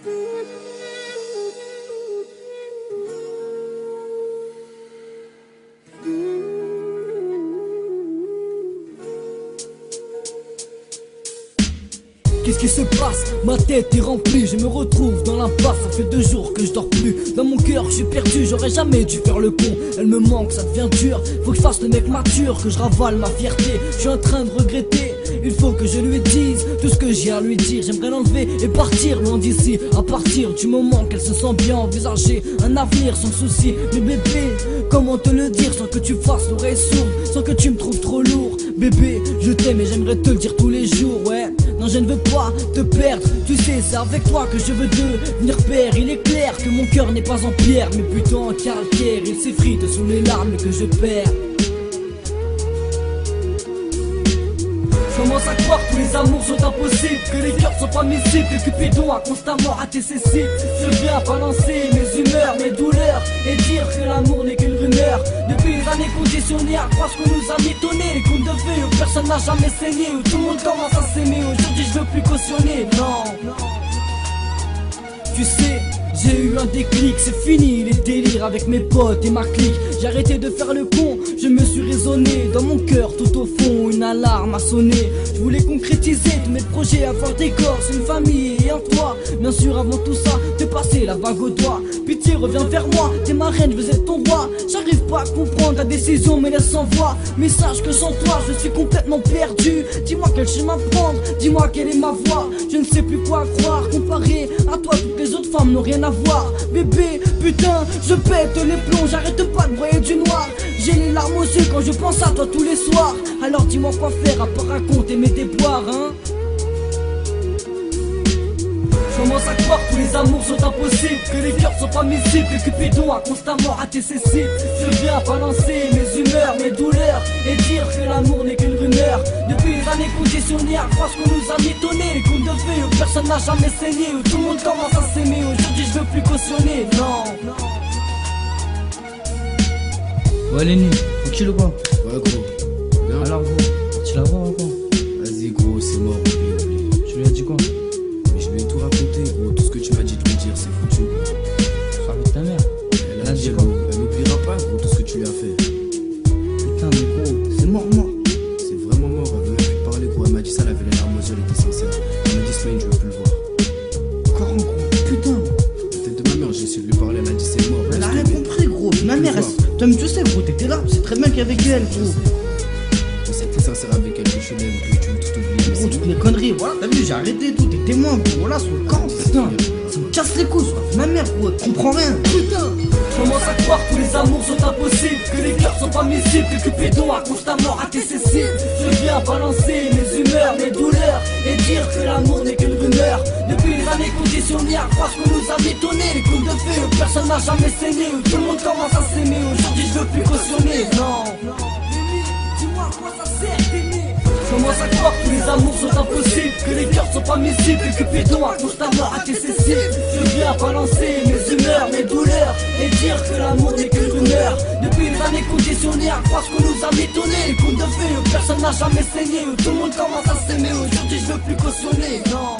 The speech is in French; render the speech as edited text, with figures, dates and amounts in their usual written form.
Qu'est-ce qui se passe? Ma tête est remplie, je me retrouve dans l'impasse. Ça fait 2 jours que je dors plus. Dans mon cœur, je suis perdu, j'aurais jamais dû faire le con. Elle me manque, ça devient dur. Faut que je fasse le mec mature, que je ravale ma fierté. Je suis en train de regretter. Il faut que je lui dise tout ce que j'ai à lui dire. J'aimerais l'enlever et partir loin d'ici. À partir du moment qu'elle se sent bien envisager un avenir sans souci. Mais bébé, comment te le dire sans que tu fasses l'oreille sourde, sans que tu me trouves trop lourd? Bébé, je t'aime et j'aimerais te le dire tous les jours, ouais. Non, je ne veux pas te perdre, tu sais, c'est avec toi que je veux devenir père. Il est clair que mon cœur n'est pas en pierre, mais plutôt en calcaire. Il s'effrite sous les larmes que je perds. Je commence à croire que tous les amours sont impossibles, que les cœurs sont pas miscibles, que Cupidon a constamment raté ses cibles. Je viens balancer mes humeurs, mes douleurs, et dire que l'amour n'est qu'une rumeur. Depuis les années conditionnées à croire ce qu'on nous a mitonné, les contes de fées où personne n'a jamais saigné, où tout le monde commence à s'aimer. Aujourd'hui je veux plus cautionner, non. Tu sais, j'ai eu un déclic, c'est fini les délires avec mes potes et ma clique. J'ai arrêté de faire le con, je me suis raisonné. Dans mon cœur, tout au fond, une alarme a sonné. Je voulais concrétiser tous mes projets, avoir des gosses, une famille et un toit. Bien sûr, avant tout ça, te passer la bague au doigt. Pitié, reviens vers moi, t'es ma reine, je veux être ton roi. J'arrive pas à comprendre ta décision, mais laisse sans voix. Mais sache que sans toi, je suis complètement perdu. Dis-moi quel chemin prendre, dis-moi quelle est ma voie. Je ne sais plus quoi croire, comparé à toi, toutes les autres femmes n'ont rien à voir. Bébé, putain, je pète les plombs, j'arrête pas de broyer du noir. J'ai les larmes aux yeux quand je pense à toi tous les soirs. Alors dis-moi quoi faire à part raconter mes déboires, hein. Je commence à croire que tous les amours sont impossibles, que les cœurs sont pas miscibles, que Cupidon a constamment raté ses cibles. Je viens balancer mes humeurs, mes douleurs, et dire que l'amour n'est qu'une rumeur. Depuis les années conditionnées à croire ce qu'on nous a mitonné, les contes de fées où personne n'a jamais saigné, où tout le monde commence à s'aimer. Aujourd'hui je veux plus cautionner, non. Ouais Lenny, tranquille ou pas? Ouais gros. Bien. Alors gros, tu la vois ou quoi? Vas-y gros, c'est mort, oublie. Tu lui as dit quoi? Mais je vais tout raconter gros, tout ce que tu m'as dit de lui dire c'est foutu gros. Sois avec ta mère. Elle a dit gros, elle n'oubliera pas gros tout ce que tu lui as fait. Putain mais gros, c'est mort. C'est vraiment mort, elle veut même plus parler gros, elle m'a dit ça, elle avait les larmes aux yeux, elle était sincère. Elle m'a dit Smaine, je veux plus le voir. Encore un gros, putain. La tête de ma mère, j'ai essayé de lui parler, elle a dit c'est mort. Elle a rien compris gros, ma mère, toi mais tu sais gros, t'étais là, c'est très bien qu'avec elle gros. C'était sincère avec elle, que je l'aime, que tu veux tout oublier. Gros, toutes les conneries, voilà, t'as vu, j'ai arrêté tout, t'es témoin gros, voilà, sur le camp, putain. Ça me casse les couilles, ma mère gros, elle comprend rien, putain. Je commence à croire que tous les amours sont impossibles, que les cœurs sont pas miscibles, que Cupidon a constamment raté ses cibles. Je viens balancer mes humeurs, mes douleurs, et dire que l'amour n'est qu'une rumeur. Depuis les années conditionnées à croire ce qu'on nous a mitonné, les contes de fées où personne n'a jamais saigné, où tout le monde commence à s'aimer. Aujourd'hui je veux plus cautionner, non. Dis-moi à quoi ça sert d'aimer. Je commence à croire que tous les amours sont impossibles, que les cœurs sont pas miscibles, que Cupidon a constamment raté ses cibles. Je viens balancer mes humeurs, mes douleurs, et dire que l'amour n'est qu'une rumeur. Depuis les années conditionnées à croire ce qu'on nous a mitonné, les contes de fées où personne n'a jamais saigné, où tout le monde commence à s'aimer. Aujourd'hui je veux plus cautionner, non.